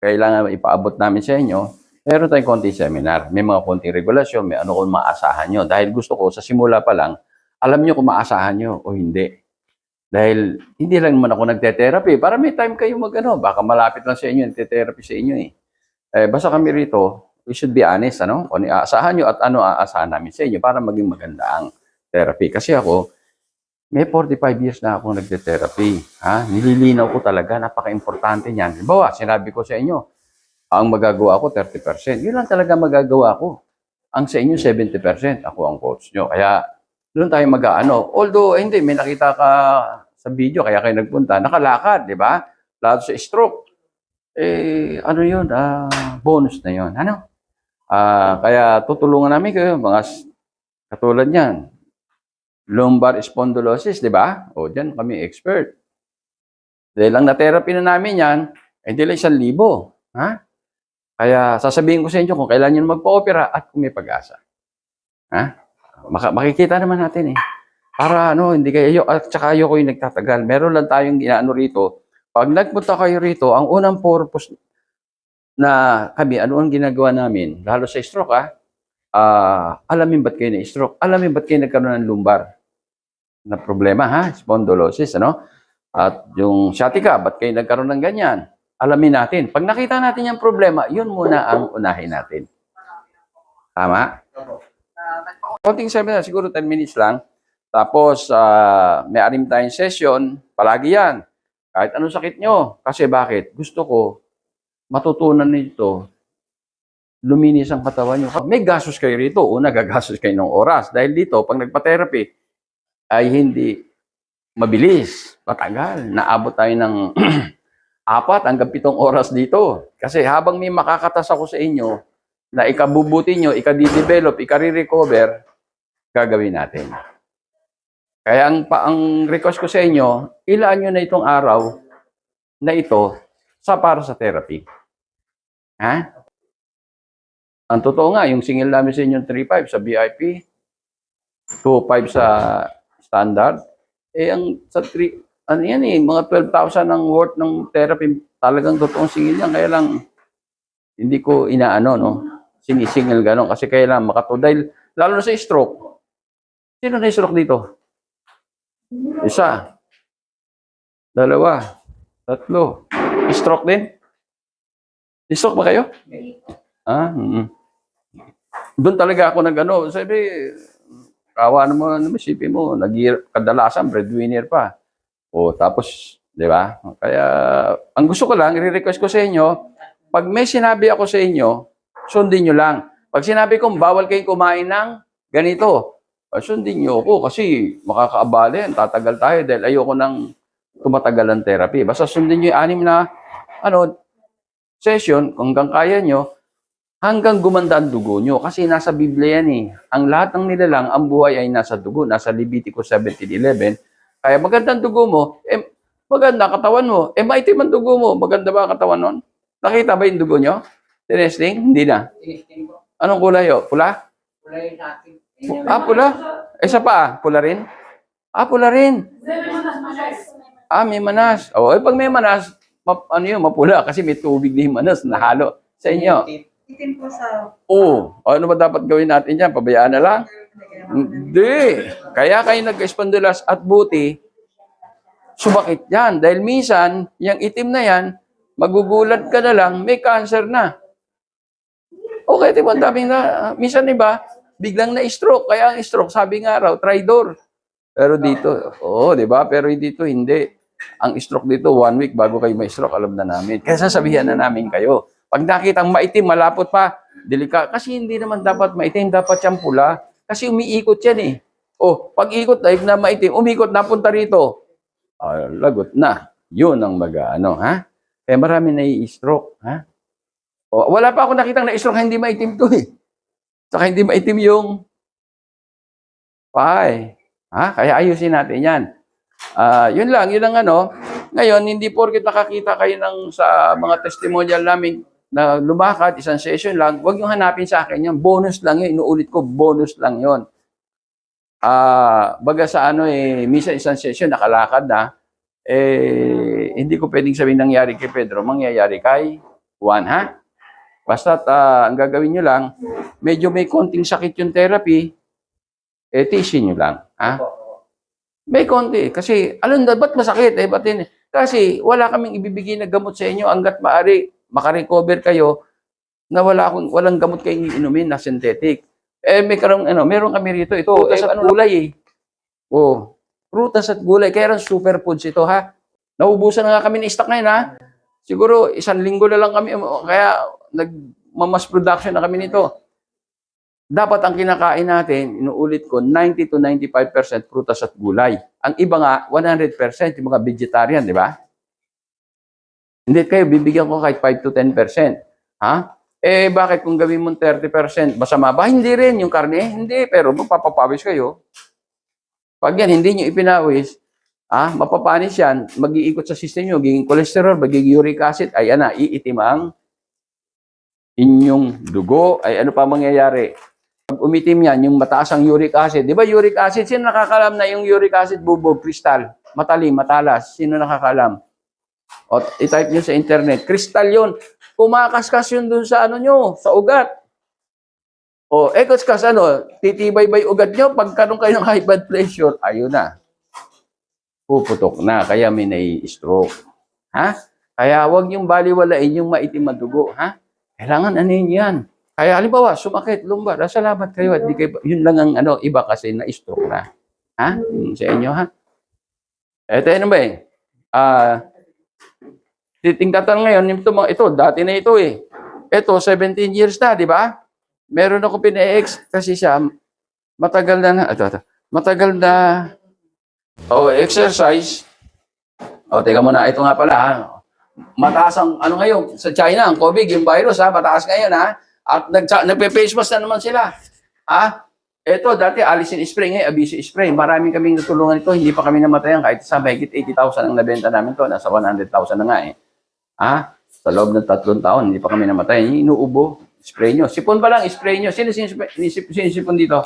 kailangan ipaabot namin sa inyo, meron tayong konti seminar. May mga konting regulasyon, may ano kung maasahan nyo. Dahil gusto ko, sa simula pa lang, alam nyo kung maasahan nyo o hindi. Dahil hindi lang naman ako nagte-therapy. Para may time kayo mag-ano. Baka malapit lang sa inyo, nagte-therapy sa inyo eh. Basta kami rito, we should be honest, ano? Kung aasahan nyo at ano aasahan namin sa inyo para maging maganda ang therapy. Kasi ako, may 45 years na akong nagte-therapy. Ha? Nililinaw ko talaga, napaka-importante niyan. Halimbawa, sinabi ko sa inyo, ang magagawa ko 30%. Yun lang talaga magagawa ko. Ang sa inyo 70%, ako ang coach nyo. Kaya doon tayo mag-ano. Although, hindi, may nakita ka sa video, kaya kayo nagpunta, nakalakad, di ba? Lalo sa stroke. Ano yun? Bonus na yun. Ano? Kaya tutulungan namin kayo, mga katulad niyan. Lumbar spondylosis, di ba? O, dyan kami expert. Dahil lang na-therapy na namin yan, hindi lang 1,000. Ha? Kaya sasabihin ko sa inyo kung kailan nyo magpa-opera at kung may pag-asa. Ha? Makikita naman natin eh. Para ano, hindi kayo, at saka ayoko yung nagtatagal. Meron lang tayong ginaano rito. Pag nagpunta kayo rito, ang unang purpose na kami, ano ang ginagawa namin, lalo sa stroke alamin ba't kayo na-stroke? Alamin ba't kayo nagkaroon ng lumbar na problema, ha? Spondylosis, ano? At yung sciatica, ba't kayo nagkaroon ng ganyan? Alamin natin. Pag nakita natin yung problema, yun muna ang unahin natin. Tama? Konting seminar, siguro 10 minutes lang. Tapos, may anim tayong session. Palagi yan. Kahit anong sakit nyo. Kasi bakit? Gusto ko, matutunan nito, luminis ang katawan nyo. May gastos kayo rito. Una, gagastos kayo ng oras. Dahil dito, pag nagpa-therapy, ay hindi mabilis. Matagal. Naabot tayo ng 4 hanggang 7 oras dito. Kasi habang may makakatas ako sa inyo, na ikabubuti nyo, ikadidevelop, ikare-recover, gagawin natin. Kaya ang request ko sa inyo, ilaan nyo na itong araw na ito para sa therapy. Ha? Ang totoo nga, yung singil namin sa inyo 3,500 sa VIP, 2,500 sa standard, ang sa 3, ano yan mga 12,000 ang worth ng therapy, talagang totoong singil yan. Kaya lang, hindi ko inaano, no? Sinisingil gano'n kasi kailangan dahil lalo na sa stroke. Sino na stroke dito? 1, 2, 3. Stroke din? Stroke ba kayo? Doon talaga ako nag-ano. Sabi, kawa naman, isipin mo, kadalasan breadwinner pa. O tapos, di ba? Kaya, ang gusto ko lang, i-request ko sa inyo, pag may sinabi ako sa inyo, sundin nyo lang. Pag sinabi kong bawal kayong kumain ng ganito, sundin nyo ako kasi makakaabala yan. Tatagal tayo dahil ayoko nang tumatagal ang therapy. Basta sundin nyo yung 6 na session, hanggang kaya nyo, hanggang gumanda ang dugo nyo. Kasi nasa Biblia yan eh. Ang lahat ng nilalang, ang buhay ay nasa dugo. Nasa Leviticus 17:11. Kaya maganda ang dugo mo, maganda katawan mo. Maitim ang dugo mo, maganda ba ang katawan nun? Nakita ba yung dugo nyo? Tinesting? Hindi na. Anong kulay yun? Pula? Pula yung akin. Pula? Isa pa, pula rin? Pula rin. May manas. Pag may manas, mapula kasi may tubig na yung manas na halo sa inyo. Itim po sa... Ano ba dapat gawin natin dyan? Pabayaan na lang? Hindi. Kaya kayo nag-spondylas at buti, sumakit yan. Dahil minsan, yung itim na yan, magugulat ka na lang, may cancer na. Okay, diba, daming na, minsan iba, biglang na-stroke. Kaya ang stroke, sabi nga raw, tridor. Pero dito, diba? Pero dito, hindi. Ang stroke dito, 1 week bago kayo may stroke, alam na namin. Kaya sasabihan na namin kayo. Pag nakitang maitim, malapot pa, kasi hindi naman dapat maitim, dapat siyang pula. Kasi umiikot yan eh. Pag ikot na maitim, umikot na punta rito. Lagot na. Yun ang ha? Kaya marami na-i-stroke, ha? Wala pa ako nakitang na-stroke, hindi maitim to eh. Saka hindi maitim yung pahay. Kaya ayusin natin yan. Yun lang, yun ang ano. Ngayon, hindi porket nakakita kayo sa mga testimonial namin na lumakad, isang session lang, huwag nyo hanapin sa akin yan. Bonus lang yun. Inuulit ko, bonus lang yun. Baga sa minsan isang session, nakalakad na, hindi ko pwedeng sabihin nangyari kay Pedro, mangyayari kay 1, ha? Basta ang gagawin nyo lang, medyo may konting sakit yung therapy, tiisin nyo lang. Ha? May konti. Kasi, alam na, ba't masakit? Kasi wala kaming ibibigay na gamot sa inyo hanggat maaari makarecover kayo na walang gamot kayong iinumin na synthetic. Meron kami rito. Ito, prutas at gulay eh. Oh, prutas at gulay. Kaya rin superfoods ito, ha? Naubusan na nga kami ng stock ngayon, ha? Siguro, 1 linggo na lang kami. Kaya, nagmamas production na kami nito. Dapat ang kinakain natin, inuulit ko, 90 to 95% prutas at gulay. Ang iba nga, 100%, yung mga vegetarian, di ba? Hindi kayo, bibigyan ko kahit 5 to 10%. Ha? Bakit kung gawin mo 30%, masama ba? Hindi rin yung karne. Hindi, pero magpapapawis kayo. Pag yan, hindi nyo ipinawis, mapapanis yan, mag-iikot sa system nyo, magiging cholesterol, magiging uric acid, ay iitim ang inyong dugo. Ay ano pa mangyayari? Pag umitim yan, yung mataas ang uric acid. Di ba uric acid? Sino nakakalam na yung uric acid bubog, kristal, matalim, matalas? Sino nakakalam? O, i-type nyo sa internet. Kristal yun. Kumakaskas yun dun sa sa ugat. O, kaskas titibay ba yung ugat nyo? Pagkaroon kayo ng high blood pressure, ayun na. Puputok na, kaya may nai-stroke. Ha? Kaya huwag yung baliwalain yung maitim na dugo. Ha? Kailangan yan. Kaya halimbawa, sumakit, lumbar, salamat kayo at di kayo, yun lang ang iba kasi na-stroke na. Ha? Sa inyo, ha? Ito, ba titingtatan ngayon, ito, dati na ito eh. Ito, 17 years na, di ba? Meron ako pina-ex kasi siya, matagal na, exercise. Teka muna, ito nga pala, ha? Mataas ang, ngayon, sa China, ang COVID, yung virus, ha? Mataas ngayon, ha? At nagpe-face mask na naman sila. Ito, dati alisin spray, ngayon abisi spray. Maraming kaming natulungan ito, hindi pa kami namatayan. Kahit sa mahigit 80,000 ang nabenta namin to, nasa 100,000 na nga eh. Sa loob ng 3 taon, hindi pa kami namatayan. Inuubo, spray nyo. Sipon pa lang, spray nyo. Sino sinisipon dito?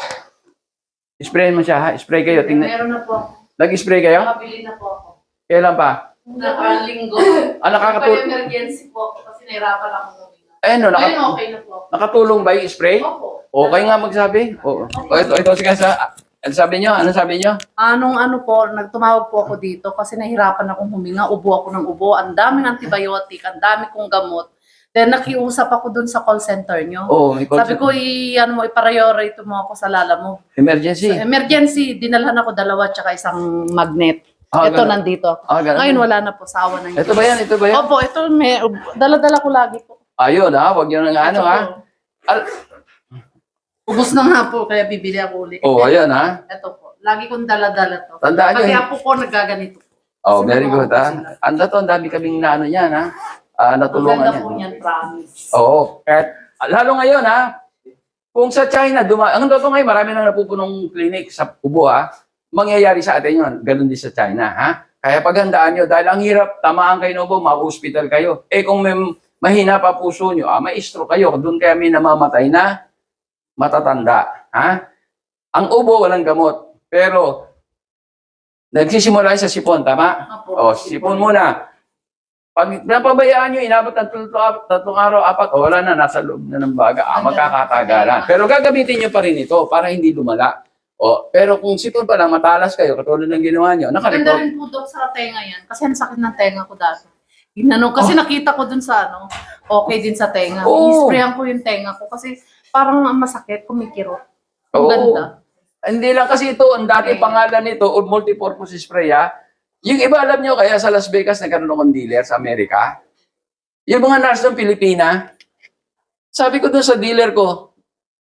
Spray mo siya, ha? Spray kayo. Tingnan. Meron na po. Nag-spray kayo? Nakabili na po ako. Kailan pa? Nakarang linggo. Nakakatulong. Emergency po ako kasi nahirapan ako. Ngayon, okay na po. nakatulong ba yung spray? Opo. Okay nga magsabi. Oo. Ito sige sa ano sabi niyo? Po, nagtumawag po ako dito kasi nahirapan akong huminga, ubo ako ng ubo, ang daming antibiotic, ang dami kong gamot. Then nakiusap ako dun sa call center nyo. Sabi ko, i-priority mo ako sa lala mo. Emergency. So, emergency, dinalhan ako 2 tsaka isang magnet. Ito ganun. nandito. Ganun. Ngayon wala na po, sa awa ng Ito ba yan? Opo, ito, dala-dala ko lagi po. Ayun wag yun nga Ito po. Ubus na nga po, kaya bibili ako ulit. Ayan ha. Ito po, lagi kong dala-dala to. Tandaan nyo. Pati apo ko nagaganito po. Very Kasi good sila. ang dami kaming yan ha. Ang Natulungan ganda yan. po niyan, promise. Kahit, lalo ngayon ha. Kung sa China, ang totoo ngayon, marami nang napupunong clinic sa ubo ha. Mangyayari sa atin yun. Ganun din sa China ha. Kaya paghandaan nyo, dahil ang hirap, tamaan kayo ng ubo, ma-hospital kayo. Kung may mahina pa puso nyo, may stroke kayo. Doon kaya may namamatay na matatanda. Ha? Ang ubo, walang gamot. Pero, nagsisimula sa sipon, tama? Opo, Sipon muna. Pag napabayaan nyo, inabot ng 3 araw, 4, wala na, nasa loob na ng baga. Magkakatagalan. Pero gagamitin nyo pa rin ito para hindi lumala. Pero kung sipon pa lang, matalas kayo, katulad ng ginawa nyo, Maganda nakarecord. rin po, Dok, sa tenga yan. Kasi ang sakit ng tenga ko dati. Kasi nakita ko dun sa okay din sa tenga. I-sprayan ko yung tenga ko kasi parang masakit, kumikirot. Ang ganda. Hindi lang kasi ito, ang dati pangalan nito, o multipurpose spray ha. Yung iba alam nyo, kaya sa Las Vegas nagkaroon akong dealer sa Amerika. Yung mga nurse ng Pilipina, sabi ko dun sa dealer ko,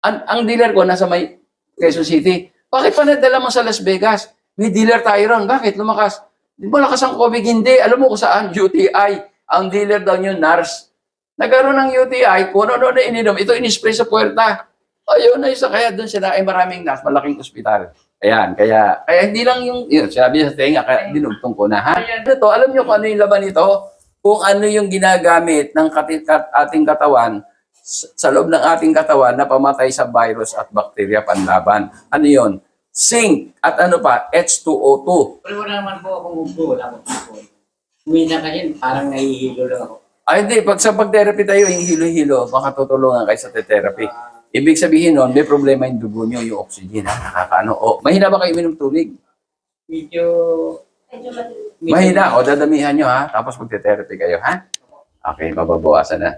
ang dealer ko nasa may Quezon City, bakit pa nadala mo sa Las Vegas? May dealer tayo ron, bakit lumakas? Di ba lakas ang COVID? Hindi. Alam mo kung saan? UTI. Ang dealer daw yun, nurse. Nagkaroon ng UTI, kung ano na ininom, ito in-spray sa puwerta. Ayun na isa, kaya doon sila ay maraming nurse, malaking ospital. Ayan, kaya hindi lang yun, sabi niya sa tenga, kaya dinugtong ko na, ha? Ito, alam niyo kung ano yung laban nito? Kung ano yung ginagamit ng ating katawan, sa loob ng ating katawan na pamatay sa virus at bakterya panlaban. Ano yun? Zinc at ano pa? H2O2. Wala naman po akong upo. Wala akong upo. Umina kasi parang nahihilo lang ako. Ay, hindi. Pag sa pag-therapy tayo, yung hilo-hilo, baka tutulungan kayo sa therapy. Ibig sabihin nun, may problema yung dugo nyo, yung oxygen, ha? Nakakaano. O, mahina ba kayo minom tubig? Medyo Mahina. O, dadamihan nyo, ha? Tapos magte-therapy kayo, ha? Okay, mababawasan na.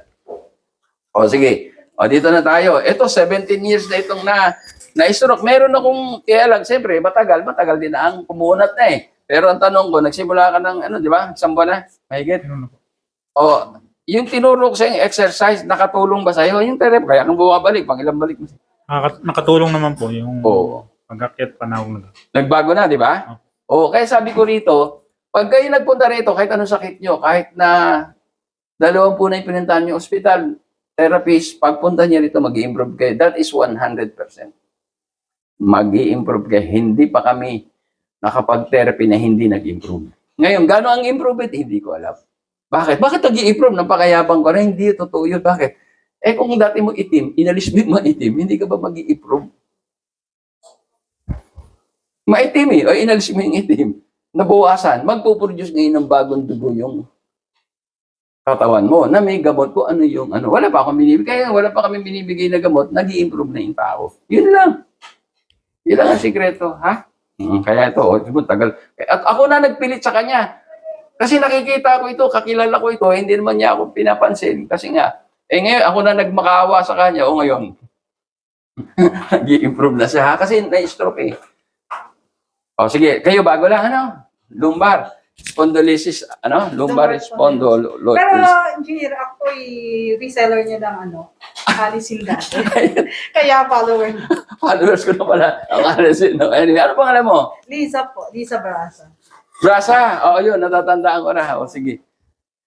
O, sige. O, dito na tayo. Ito, 17 years na itong na-stroke. Meron akong, kaya lang, siyempre, matagal din na ang kumunat na eh. Pero ang tanong ko, nagsimula ka ng, ano, di ba? Isang buwan na? Mahigit? O, yung tinuro ko sa yung exercise, nakatulong ba sa'yo? Yung therapy, kaya kang bumabalik, pang ilang balik mo. Nakatulong naman po yung Oo. pag-akyat panahon na. Nagbago na, di ba? Oo, kaya sabi ko rito, pag kayo nagpunta rito, kahit anong sakit nyo, kahit na 20 na yung pinuntahan nyo ospital, therapist, pagpunta niya rito, mag-i-improve kayo. That is 100%. Mag-i-improve kayo. Hindi pa kami nakapag-therapy na hindi nag-improve. Ngayon, gano'n ang improvement? Hindi ko alam. Bakit? Bakit nag-i-improve? Napakayabang ko na, hindi totoo yun. Bakit? Eh kung dati mo itim, inalis mo yung maitim, hindi ka ba mag-i-improve? Maitim eh, o inalis mo yung itim, nabawasan, magpuproduce ngayon ng bagong dugo yung katawan mo, na may gamot ko, ano yung, ano, wala pa akong binibigay, kaya wala pa kami binibigay na gamot, nag-i-improve na yung tao. Yun lang. Yun lang ang sikreto, ha? Kaya ito, tagal. At ako na nagpilit sa kanya. Kasi nakikita ko ito, kakilala ko ito, hindi naman niya ako pinapansin. Kasi nga, ngayon ako na nagmakaawa sa kanya, o ngayon, nag-i-improve na siya, ha? Kasi na-stroke eh. O sige, kayo bago lang, ano? Lumbar. Spondylosis, ano? Lumbar spondylosis. Pero, engineer, ako'y reseller niya ng alisin dati. Kaya follower niya. Followers ko na pala. Ang alisin. No? Anyway, ano pangalan mo? Lisa po, Lisa Barasa. Brasa. Oo, yun. Natatandaan ko na. O sige.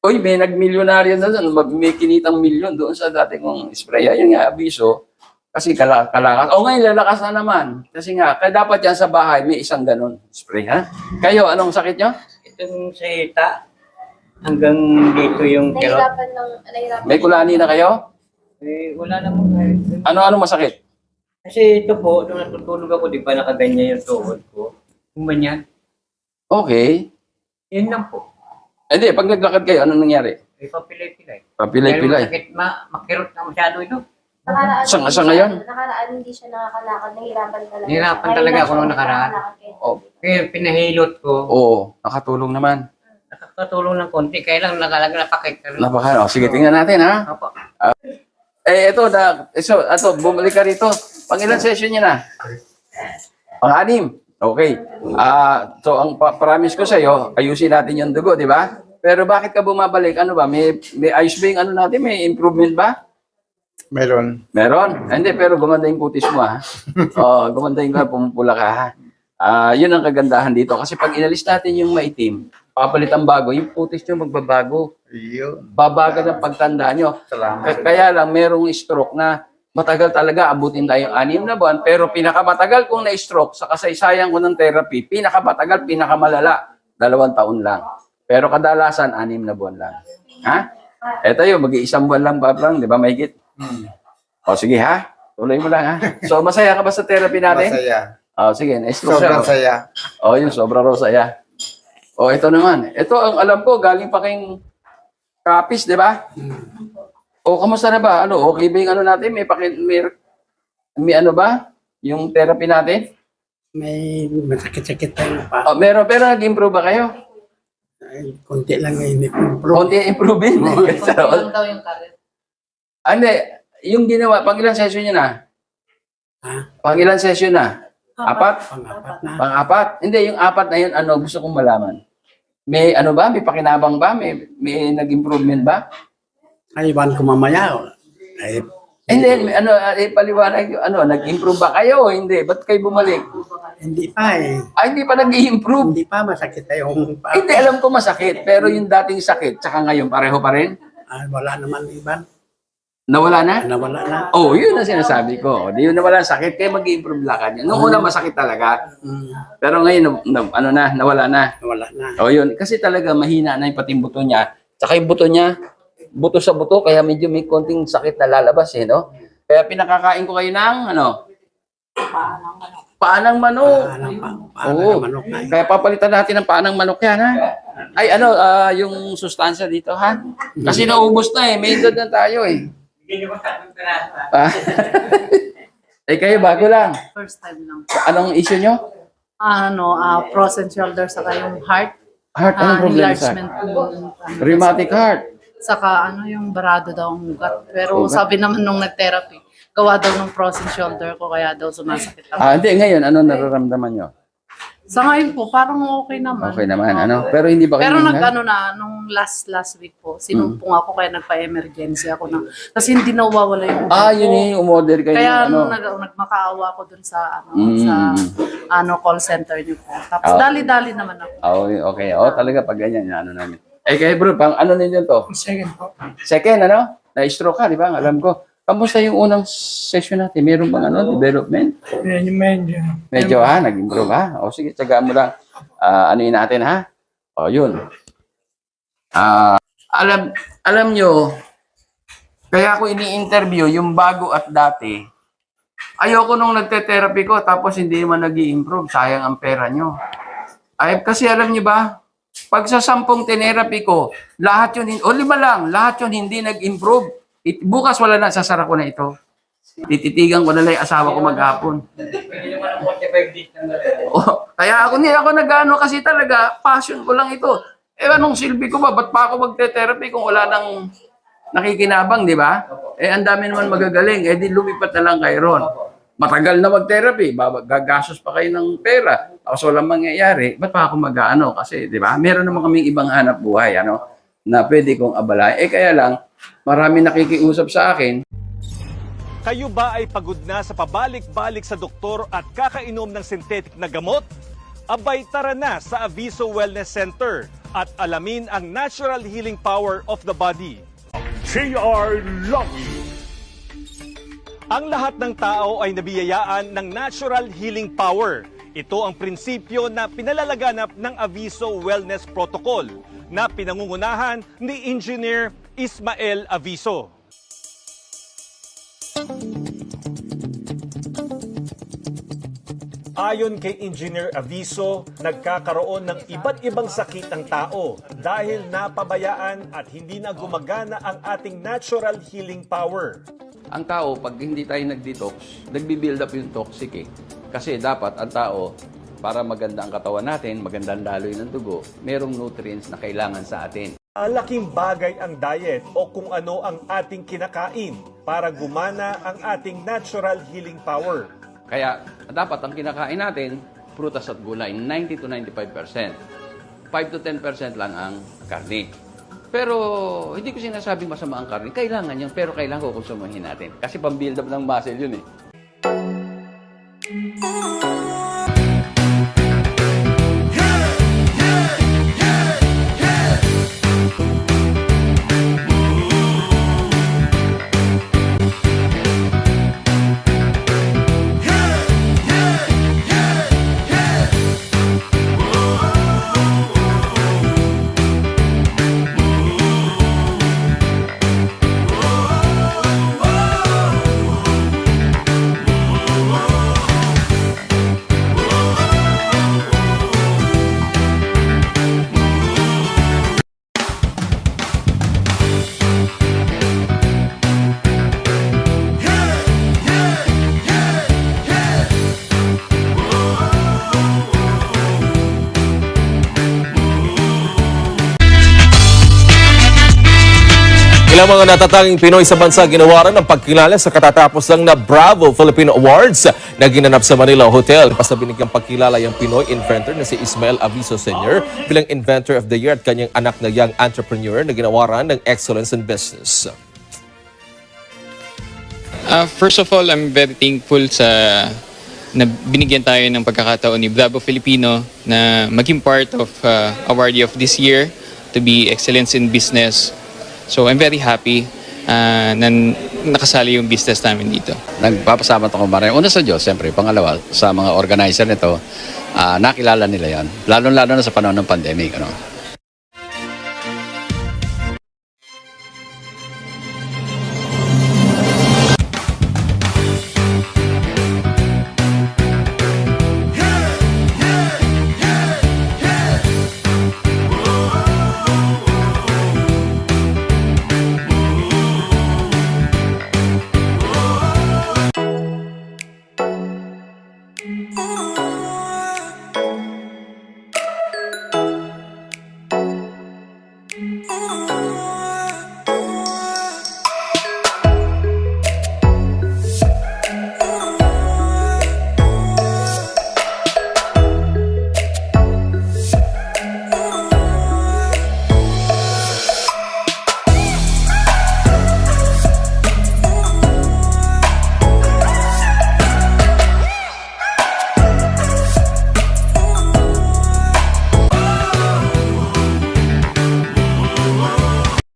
Uy, may nag-milyonaryo na doon. May kinitang milyon doon sa dati kong spray. Yun nga, abiso. Kasi kalakas. O ngayon, lalakas na naman. Kasi nga, kaya dapat yan sa bahay, may isang ganun spray, ha? Kayo, anong sakit nyo? itong sa hita, hanggang dito yung kirot. Nahirapan. May kulani na kayo? Eh, wala namang kahit. Ano masakit? Kasi ito po, nung natutulog ako, di ba nakaganyan yung tuhod ko? Kumanyan. Okay. Yun lang po. Hindi, pag naglakad kayo, ano nangyari? Eh, papilay-pilay. Papilay-pilay. Pero masakit, makirot na masyado ito. Nakaraan, Sa ngayon? Nakaraan hindi siya nakakalakad. Nahirapan talaga. Nahirapan talaga ako nung nakaraan. Oh. Kaya pinahilot ko, Oo, nakatulong naman. nakakatulong ng konti, kaya lang napakit. Napaka, sige, tingnan natin, ha? Opo. Ito, bumalik ka rito. Pang ilang session niya na? Pang-anim. Okay. So, ang promise ko sa'yo, ayusin natin yung dugo, di ba? Pero bakit ka bumabalik? Ano ba? May ayos ba yung ano natin? May improvement ba? Meron. Meron? Hindi, pero gumanda yung kutis mo, ha? Gumanda yung pumupula ka, ha? Yun ang kagandahan dito. Kasi pag inalis natin yung maitim, papalit ang bago, yung kutis nyo magbabago. Yun. Babaga ng pagtanda nyo. Salamat. Kaya lang, merong stroke na matagal talaga, abutin tayo 6 na buwan, pero pinakamatagal kong na-stroke sa kasaysayan ko ng therapy, pinakamatagal, pinakamalala, 2 taon lang. Pero kadalasan, 6 na buwan lang. Ha? Eto yun, mag-iisang buwan lang pa lang, di ba, mahigit? O sige ha, tuloy mo lang ha. So, masaya ka ba sa therapy natin? Masaya. O sige, na-stroke Sobrang siya. saya. O yun, sobrang saya. O ito naman, ito ang alam ko, galing pa kayong Kapis, di ba? O kamusta na ba? Ano, okay ba yung ano natin? May ano ba? Yung therapy natin? May masakit-sakit tayo pa. O, meron, pero nag-improve ba kayo? Ay, konti lang ngayon improve. Konti improvement. Kunti lang daw yung karet. Hindi, yung ginawa, pang ilang session nyo na? Ha? Pang ilang session na? 4? Pang-apat na. Pang-4? Hindi, yung 4 na yun, ano, gusto kong malaman. May ano ba? May pakinabang ba? May nag-improvement ba? Ay, iwan ko mamaya. Ay, Hindi, ano, paliwanag yung ano, nag-improve ba kayo o hindi? Ba't kayo bumalik? hindi pa eh. Hindi pa nag-i-improve. Hindi pa masakit tayong pa. Hindi, alam ko masakit. Pero yung dating sakit, tsaka ngayon, pareho pa rin? Wala naman iban. Nawala na? Nawala na. Oh, yun ang sinasabi ko. Di yun nawala ang sakit, kaya mag-i-improve lakad niya. Noong una masakit talaga. Pero ngayon, ano na, nawala na. Nawala na. Oh, yun. Kasi talaga mahina na yung pating buto niya. Tsaka yung buto niya, buto sa buto, kaya medyo may konting sakit na lalabas eh, no? Kaya pinakakain ko kayo ng, ano? Paanang manok. Paano Oo. manok na. Kaya papalitan natin ng paanang manok yan, ha? Ay, ano, yung sustansya dito, ha? Kasi naubos na eh. May edad na tayo eh. Bigyan niyo ba sa akin peraso, ha? Ah. Eh, kayo, bago lang. First time lang. Anong issue nyo? Frozen shoulder, saka yung heart. Heart, anong problema sa Enlargement. rheumatic heart. Saka yung barado daw ang ugat. Pero Ugat? sabi naman nung nag-therapy, gawa daw ng frozen shoulder ko, kaya daw sumasakit ang Hindi, ngayon, ano nararamdaman nyo? Sa ngayon po, parang okay naman. Okay naman, ano? Pero hindi ba kayo Pero nangyari? nung last week po, sinumpong ako kaya nagpa-emergency ako na. Kasi hindi nawawala yung ugat ko. Yun yung umorder kayo. Kaya ano? nagmakaawa ako dun sa call center niyo po. Tapos Oh. dali-dali naman ako. Okay. Talaga pag ganyan, ano namin. Eh, kayo bro, pang ano ninyo to? Second po. Second, ano? Na-stroke ka, di ba? Alam ko. Kamusta yung unang session natin? Meron bang development? Medyo. Medyo nag-improve ha? O sige, tsagaan mo lang. Anuin natin ha? O yun. Alam nyo, kaya ako ini-interview yung bago at dati. Ayoko nung nagte-therapy ko tapos hindi naman nag-i-improve. Sayang ang pera nyo. Kasi alam nyo ba, pag sa 10 tinerapi ko, lahat yun, o 5 lang, lahat yun hindi nag-improve. Bukas wala na, sasara ko na ito. Tititigan ko na lang yung asawa ko maghapon. Pwede naman ang 45 days ng Kaya hindi ako nag-ano kasi talaga, passion ko lang ito. Anong silbi ko ba? Ba't pa ako magte-therapy kung wala nang nakikinabang, di ba? Ang dami naman magagaling. Di lumipat na lang kayo ron. Matagal na mag-therapy, gagastos pa kayo ng pera. Tapos walang mangyayari, ba't pa ako mag-ano? Kasi, di ba? Meron naman kaming ibang hanap buhay, na pwede kong abalahin. Kaya lang, marami nakikiusap sa akin. Kayo ba ay pagod na sa pabalik-balik sa doktor at kakainom ng synthetic na gamot? Abay tara na sa Aviso Wellness Center at alamin ang natural healing power of the body. JR Lovely. Ang lahat ng tao ay nabiyayaan ng natural healing power. Ito ang prinsipyo na pinalalaganap ng Aviso Wellness Protocol na pinangungunahan ni Engineer Ismael Aviso. Ayon kay Engineer Aviso, nagkakaroon ng iba't ibang sakit ang tao dahil napabayaan at hindi na gumagana ang ating natural healing power. Ang tao, pag hindi tayo nag-detox, nagbi-build up yung toxic eh. Kasi dapat ang tao, para maganda ang katawan natin, maganda ang daloy ng dugo, merong nutrients na kailangan sa atin. Malaking bagay ang diet o kung ano ang ating kinakain para gumana ang ating natural healing power. Kaya dapat ang kinakain natin, prutas at gulay, 90 to 95%. 5 to 10% lang ang karne. Pero hindi ko sinasabing masama ang karne. Kailangan yun, pero kailangan ko konsumahin natin. Kasi pang-build up ng muscle yun eh. Ilang mga natatanging Pinoy sa bansa ginawaran ng pagkilala sa katatapos lang na Bravo Filipino Awards na ginanap sa Manila Hotel. Basta binigyang pagkilala yung Pinoy inventor na si Ismael Aviso Sr. bilang Inventor of the Year at kanyang anak na young entrepreneur na ginawaran ng Excellence in Business. First of all, I'm very thankful na binigyan tayo ng pagkakataon ni Bravo Filipino na maging part of awardee of this year to be Excellence in Business. So I'm very happy na nakasali yung business namin dito. Nagpapasalamat ako maraming. Una sa Diyos, siyempre. Pangalawa, sa mga organizer nito, nakilala nila yan. Lalo-lalo na sa panahon ng pandemic.